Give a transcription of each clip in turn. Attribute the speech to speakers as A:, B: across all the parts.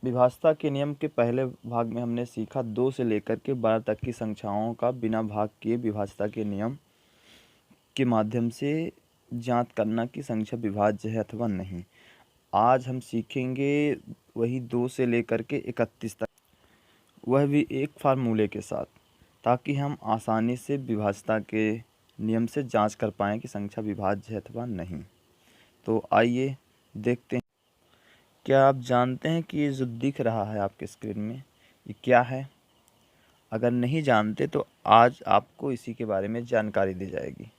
A: विभाज्यता के नियम के पहले भाग में हमने सीखा 2 से लेकर के 12 तक की संख्याओं का बिना भाग किए विभाज्यता के नियम के माध्यम से जांच करना कि संख्या विभाज्य है अथवा नहीं। आज हम सीखेंगे वही 2 से लेकर के 31 तक, वह भी एक फार्मूले के साथ, ताकि हम आसानी से विभाज्यता के नियम से जांच कर पाएँ कि संख्या विभाज्य है अथवा नहीं। तो आइए देखते हैं। क्या आप जानते हैं कि ये जो दिख रहा है आपके स्क्रीन में ये क्या है? अगर नहीं जानते तो आज आपको इसी के बारे में जानकारी दी जाएगी।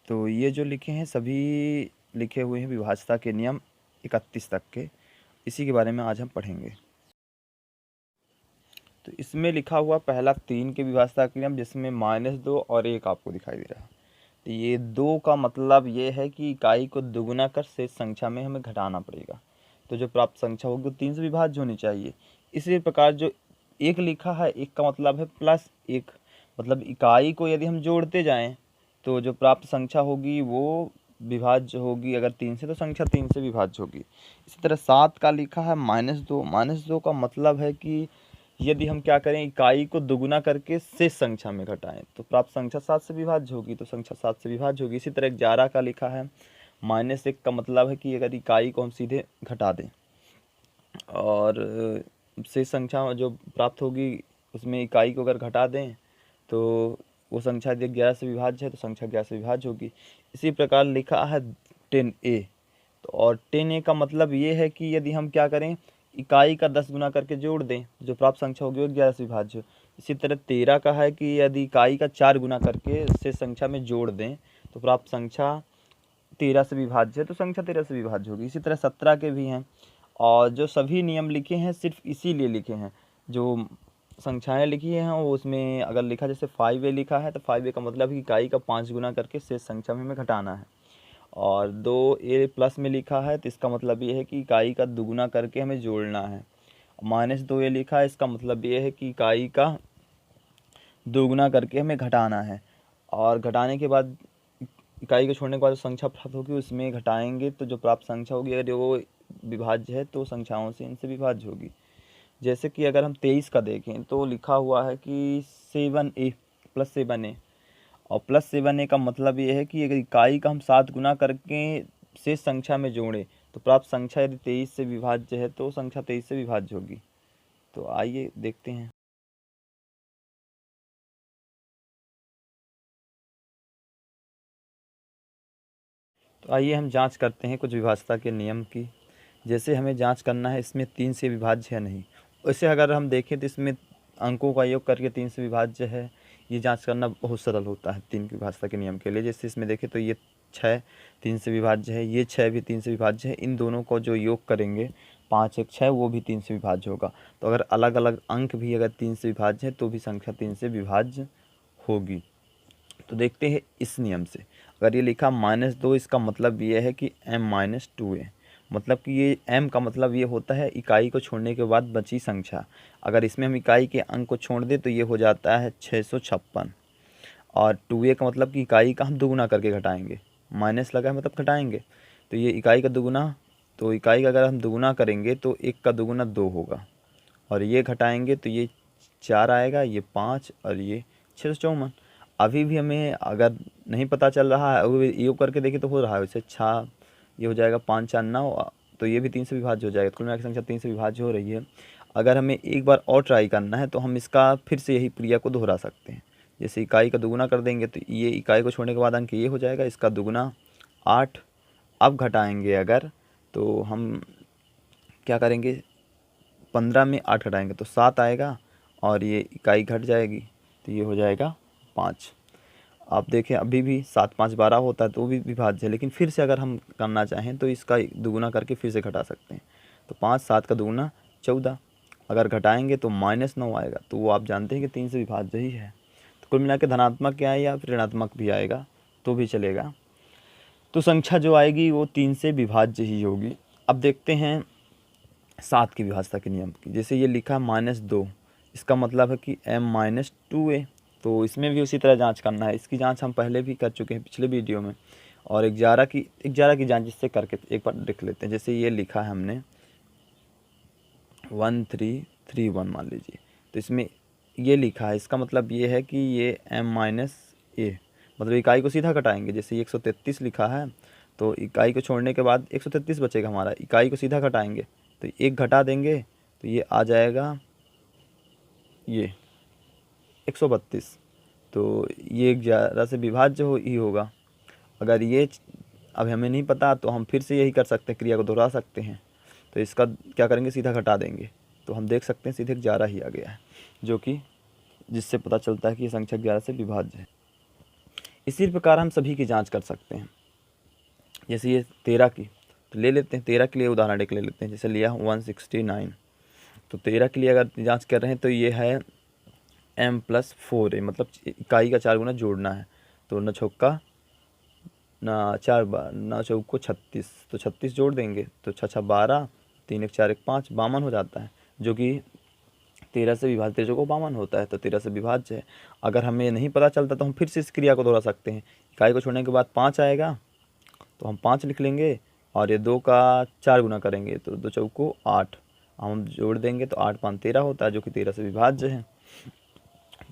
A: तो ये जो लिखे हैं सभी लिखे हुए हैं विभाज्यता के नियम 31 तक के, इसी के बारे में आज हम पढ़ेंगे। तो इसमें लिखा हुआ पहला 3 के विभाज्यता के नियम, जिसमें -2 और 1 आपको दिखाई दे रहा है। तो ये 2 का मतलब ये है कि इकाई को दुगुना कर शेष संख्या में हमें घटाना पड़ेगा, तो जो प्राप्त संख्या होगी वो 3 से विभाज्य होनी चाहिए। इसी प्रकार जो 1 लिखा है, 1 का मतलब है +1, मतलब इकाई को यदि हम जोड़ते जाएं तो जो प्राप्त संख्या होगी वो विभाज्य होगी। अगर 3 से तो संख्या 3 से विभाज्य होगी। इसी तरह 7 का लिखा है -2, -2 का मतलब है कि यदि हम क्या करें, इकाई को दुगुना करके शेष संख्या में घटाएं तो प्राप्त संख्या 7 से विभाज्य होगी, तो संख्या 7 से विभाज्य होगी। इसी तरह 11 का लिखा है -1 का मतलब है कि अगर इकाई को हम सीधे घटा दें और शेष संख्या जो प्राप्त होगी उसमें इकाई को अगर घटा दें तो वो संख्या यदि 11 से विभाज्य है तो संख्या 11 से विभाज्य होगी। इसी प्रकार लिखा है 10a, तो और 10a का मतलब ये है कि यदि हम क्या करें, इकाई का 10 गुना करके जोड़ दें, जो प्राप्त संख्या होगी वो 11 से विभाज्य। इसी तरह 13 का है कि यदि इकाई का 4 गुना करके शेष संख्या में जोड़ दें तो प्राप्त संख्या 13 से विभाज्य है, तो संख्या 13 से विभाज्य होगी। इसी तरह 17 के भी हैं। और जो सभी नियम लिखे हैं सिर्फ इसीलिए लिखे हैं, जो संख्याएं लिखी हैं वो उसमें अगर लिखा जैसे 5a लिखा है तो 5a का मतलब है इकाई का 5 गुना करके शेष संख्या में हमें घटाना है। और 2a+ में लिखा है तो इसका मतलब ये है कि इकाई का दुगुना करके हमें जोड़ना है। -2a लिखा है, इसका मतलब ये है कि इकाई का दोगुना करके हमें घटाना है। और घटाने के बाद इकाई को छोड़ने के बाद जो संख्या प्राप्त होगी उसमें घटाएंगे तो जो प्राप्त संख्या होगी अगर वो विभाज्य है तो संख्याओं से इनसे विभाज्य होगी। जैसे कि अगर हम 23 का देखें तो लिखा हुआ है कि 7a +7a, और +7a का मतलब ये है कि अगर इकाई का हम 7 गुना करके शेष संख्या में जोड़ें तो प्राप्त संख्या यदि 23 से विभाज्य है तो संख्या 23 से विभाज्य होगी। तो आइए देखते हैं। तो आइए हम जांच करते हैं कुछ विभाज्यता के नियम की। जैसे हमें जांच करना है इसमें 3 से विभाज्य है नहीं। वैसे अगर हम देखें तो इसमें अंकों का योग करके 3 से विभाज्य है, ये जांच करना बहुत सरल होता है 3 की विभाज्यता के नियम के लिए। जैसे इसमें देखें तो ये 6 3 से विभाज्य है, ये 6 भी 3से विभाज्य है। इन दोनों को जो योग करेंगे 5 1 6 वो भी 3 से विभाज्य होगा। तो अगर अलग अलग अंक भी अगर 3 से विभाज्य है तो भी संख्या 3 से विभाज्य होगी। तो देखते हैं इस नियम से। अगर ये लिखा -2, इसका मतलब ये है कि m-2a, मतलब कि ये m का मतलब ये होता है इकाई को छोड़ने के बाद बची संख्या। अगर इसमें हम इकाई के अंक को छोड़ दें तो ये हो जाता है 656। और 2a का मतलब कि इकाई का हम दुगुना करके घटाएंगे, माइनस लगा है मतलब घटाएंगे, तो ये इकाई का दुगुना, तो इकाई का अगर हम दुगुना करेंगे तो 1 का दुगुना 2 होगा, और ये घटाएंगे तो ये 4 आएगा, ये 5 और ये 654। अभी भी हमें अगर नहीं पता चल रहा है, अभी योग करके देखिए तो हो रहा है वैसे 6, ये हो जाएगा 5 4 9, तो ये भी 3 से विभाज्य हो जाएगा। कुल मिला के संख्या 3 से विभाज्य हो रही है। अगर हमें एक बार और ट्राई करना है तो हम इसका फिर से यही क्रिया को दोहरा सकते हैं। जैसे इकाई का दुगुना कर देंगे तो ये इकाई को छोड़ने के बाद अंक ये हो जाएगा, इसका दुगुना 8। अब घटाएंगे अगर तो हम क्या करेंगे, 15 में 8 घटाएंगे तो 7 आएगा, और ये इकाई घट जाएगी तो ये हो जाएगा 5। आप देखें अभी भी 7 5 12 होता है तो वो भी विभाज्य है, लेकिन फिर से अगर हम करना चाहें तो इसका दुगुना करके फिर से घटा सकते हैं। तो 5 7 का दुगुना 14, अगर घटाएंगे तो -9 आएगा, तो वो आप जानते हैं कि 3 से विभाज्य ही है। तो कुल मिला के धनात्मक क्या है या फिर ऋणात्मक भी आएगा तो भी चलेगा। तो संख्या जो आएगी वो 3 से विभाज्य ही होगी। अब देखते हैं 7 की विभाज्यता के नियम की। जैसे ये लिखा -2, इसका मतलब है कि m-2a, तो इसमें भी उसी तरह जांच करना है। इसकी जांच हम पहले भी कर चुके हैं पिछले वीडियो में। और 11 की जांच इससे करके एक बार देख लेते हैं। जैसे ये लिखा है हमने 1331 मान लीजिए। तो इसमें ये लिखा है, इसका मतलब ये है कि ये m-a, मतलब इकाई को सीधा घटाएंगे। जैसे ये 133 लिखा है तो इकाई को छोड़ने के बाद 133 बचेगा हमारा, इकाई को सीधा घटाएंगे तो एक घटा देंगे तो ये आ जाएगा ये 132। तो ये 11 से विभाज्य ही होगा। अगर ये अब हमें नहीं पता तो हम फिर से यही कर सकते हैं, क्रिया को दोहरा सकते हैं। तो इसका क्या करेंगे, सीधा घटा देंगे तो हम देख सकते हैं सीधे 11 ही आ गया है, जो कि जिससे पता चलता है कि ये संख्या 11 से विभाज्य है। इसी प्रकार हम सभी की जांच कर सकते हैं। जैसे ये 13 की तो ले लेते हैं, 13 के लिए उदाहरण एक ले लेते हैं। जैसे लिया 169, तो 13 के लिए अगर जांच कर रहे हैं तो ये है m+4a, मतलब इकाई का 4 गुना जोड़ना है। तो न छक्का ना 4 बार ना चौको 36, तो 36 जोड़ देंगे तो 6 12, 3 1 4 1 5, 52 हो जाता है, जो कि 13 से विभाज्य, 13 को 52 होता है, तो 13 से विभाज्य है। अगर हमें नहीं पता चलता तो हम फिर से इस क्रिया को दोहरा सकते हैं। इकाई को छोड़ने के बाद 5 आएगा तो हम 5 लिख लेंगे और ये 2 का 4 गुना करेंगे तो 2 चौको 8, हम जोड़ देंगे तो 8 5 13 होता है, जो कि 13 से विभाज्य है।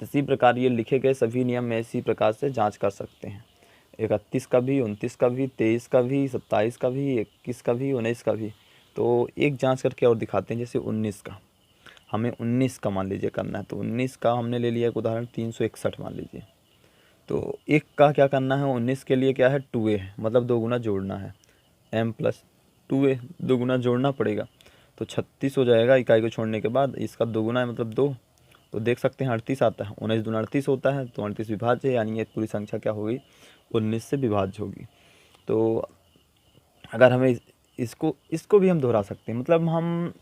A: इसी प्रकार ये लिखे गए सभी नियम में इसी प्रकार से जांच कर सकते हैं। 31 का भी, 29 का भी, 23 का भी, 27 का भी, 21 का भी, 19 का भी। तो एक जांच करके और दिखाते हैं। जैसे 19 का, हमें 19 का मान लीजिए करना है, तो 19 का हमने ले लिया एक उदाहरण 361 मान लीजिए। तो एक का क्या करना है, 19 के लिए क्या है 2a है, मतलब 2 गुना जोड़ना है, m+2a 2 गुना जोड़ना पड़ेगा तो 36 हो जाएगा इकाई को छोड़ने के बाद। इसका 2 गुना है मतलब 2, तो देख सकते हैं 38 आता है, 19 दूना 38 होता है, तो 38 विभाज्य है, यानी ये पूरी संख्या क्या होगी 19 से विभाज्य होगी। तो अगर हमें इसको भी हम दोहरा सकते हैं, मतलब हम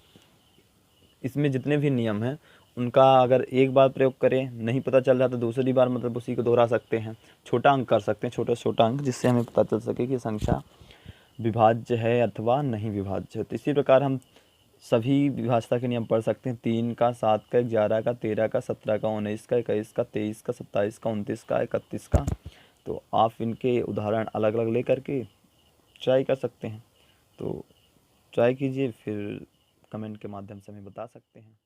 A: इसमें जितने भी नियम हैं उनका अगर एक बार प्रयोग करें नहीं पता चल रहा तो दूसरी बार मतलब उसी को दोहरा सकते हैं। छोटा अंक कर सकते हैं, छोटा से छोटा अंक, जिससे हमें पता चल सके कि संख्या विभाज्य है अथवा नहीं विभाज्य है। तो इसी प्रकार हम सभी विभाज्यता के नियम पढ़ सकते हैं, 3 का, 7 का, 11 का, 13 का, 17 का, 19 का, 21 का, 23 का, 27 का, 29 का, 31 का। तो आप इनके उदाहरण अलग अलग ले करके ट्राई कर सकते हैं। तो ट्राई कीजिए, फिर कमेंट के माध्यम से हमें बता सकते हैं।